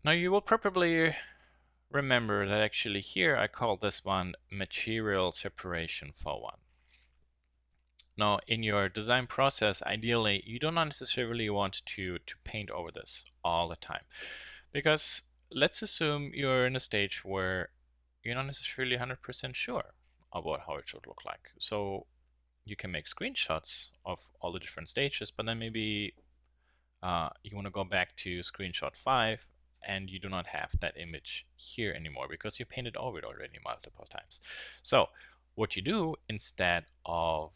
Now you will probably remember that actually here I call this one material separation for one. Now in your design process, ideally you don't necessarily want to paint over this all the time, because let's assume you're in a stage where you're not necessarily 100% sure about how it should look like. So you can make screenshots of all the different stages, but then maybe you want to go back to screenshot 5 and you do not have that image here anymore because you painted over it already multiple times. So what you do instead of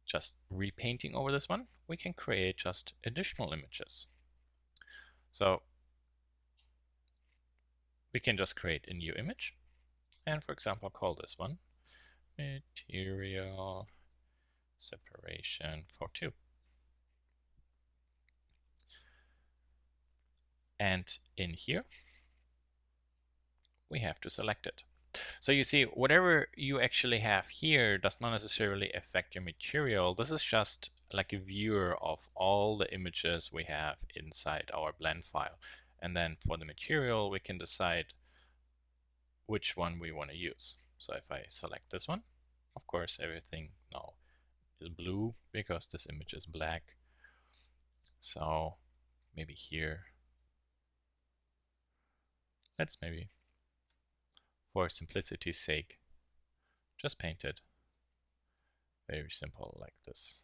just repainting over this one, we can create just additional images. So we can just create a new image and, for example, call this one material separation for 2. And in here, we have to select it. So you see, whatever you actually have here does not necessarily affect your material. This is just like a viewer of all the images we have inside our blend file. And then for the material, we can decide which one we want to use. So if I select this one, of course, everything now is blue because this image is black. So maybe here, let's maybe, for simplicity's sake, just paint it very simple like this.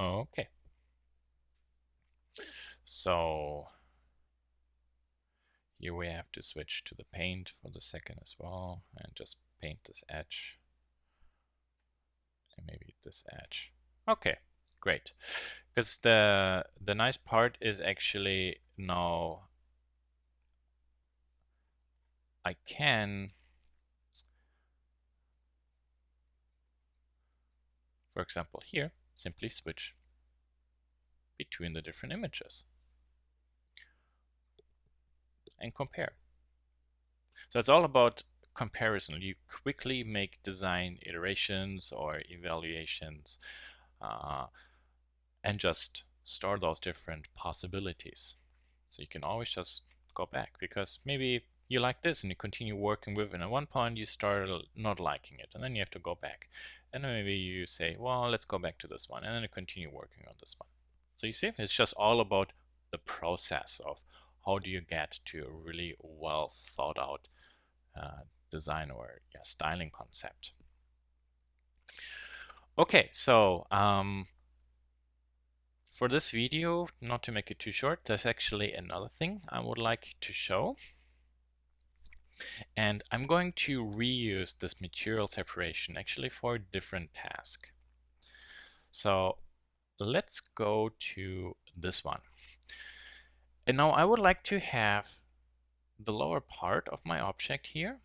Okay. So here we have to switch to the paint for the second as well and just paint this edge and maybe this edge. Okay, great. Because the nice part is actually now I can, for example, here simply switch between the different images and compare. So it's all about comparison. You quickly make design iterations or evaluations and just store those different possibilities. So you can always just go back because maybe you like this and you continue working with it, and at one point you start not liking it and then you have to go back, and then maybe you say, well, let's go back to this one, and then you continue working on this one. So you see, it's just all about the process of how do you get to a really well thought out design or styling concept. Okay, so for this video, not to make it too short, there's actually another thing I would like to show. And I'm going to reuse this material separation actually for a different task. So let's go to this one. And now I would like to have the lower part of my object here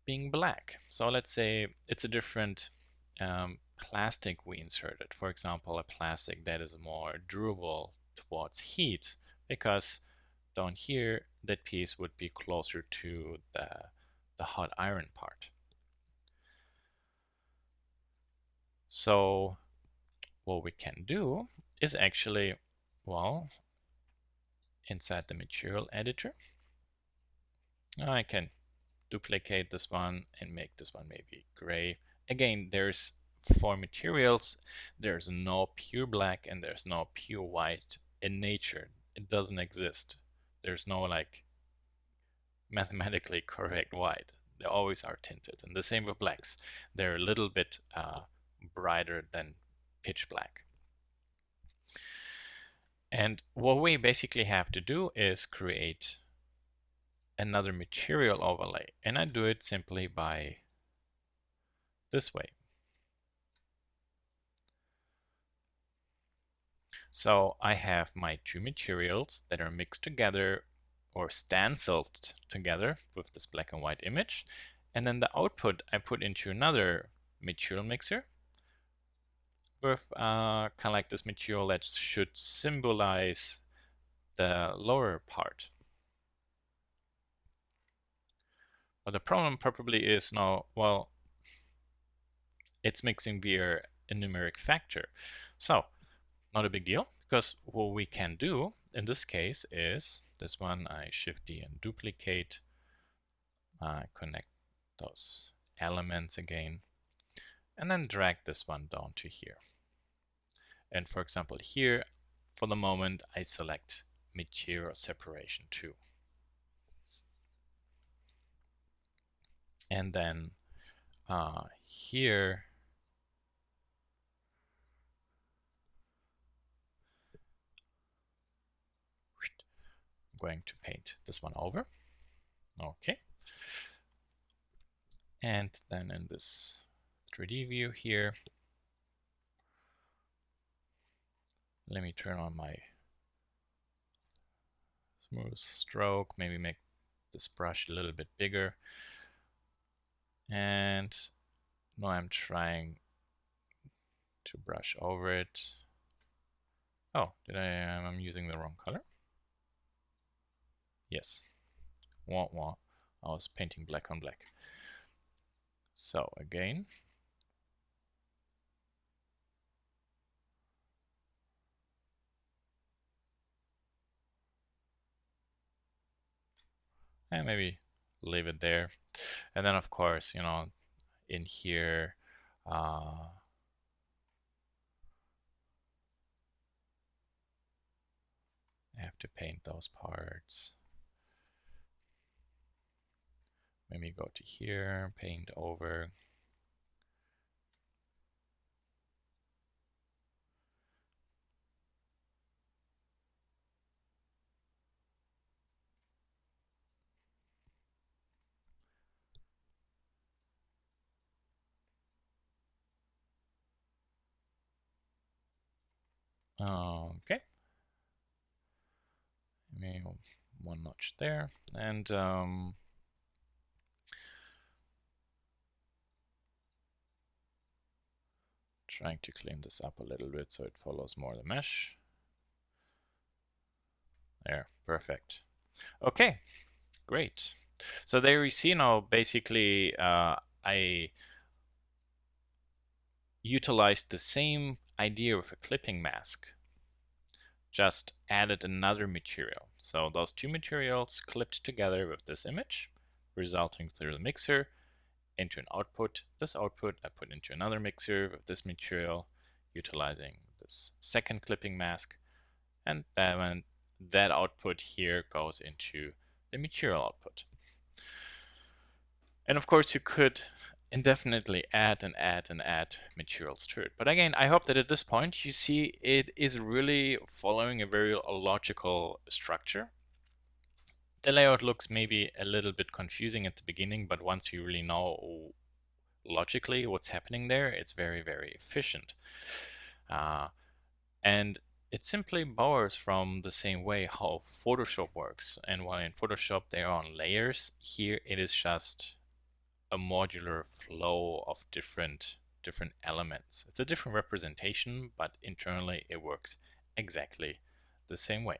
being black. So let's say it's a different plastic we inserted. For example, a plastic that is more durable towards heat, because down here that piece would be closer to the hot iron part. So what we can do is actually, well, inside the material editor, I can duplicate this one and make this one maybe gray. Again, there's for materials, there's no pure black and there's no pure white in nature. It doesn't exist. There's no like mathematically correct white. They always are tinted. And the same with blacks. They're a little bit brighter than pitch black. And what we basically have to do is create another material overlay. And I do it simply by this way. So I have my two materials that are mixed together or stenciled together with this black and white image. And then the output I put into another material mixer with kind of like this material that should symbolize the lower part. But the problem probably is now, well, it's mixing via a numeric factor. So not a big deal, because what we can do in this case is this one, I Shift D and duplicate, connect those elements again, and then drag this one down to here. And for example, here, for the moment, I select material separation 2. And then here, I'm going to paint this one over. Okay. And then in this 3D view here, let me turn on my smooth stroke, maybe make this brush a little bit bigger. And now I'm trying to brush over it. Oh, I'm using the wrong color? Yes. Wah, wah. I was painting black on black. So again, and maybe leave it there. And then of course, you know, in here, I have to paint those parts. Maybe go to here, paint over. Okay. Maybe one notch there. And trying to clean this up a little bit so it follows more the mesh. There, perfect. Okay, great. So there you see now basically I utilized the same idea with a clipping mask, just added another material. So those two materials clipped together with this image, resulting through the mixer into an output. This output I put into another mixer with this material, utilizing this second clipping mask, and then that output here goes into the material output. And of course you could indefinitely add and add and add materials to it. But again, I hope that at this point you see it is really following a very logical structure. The layout looks maybe a little bit confusing at the beginning, but once you really know logically what's happening there, it's very, very efficient. And it simply borrows from the same way how Photoshop works. And while in Photoshop they are on layers, here it is just a modular flow of different elements. It's a different representation, but internally it works exactly the same way.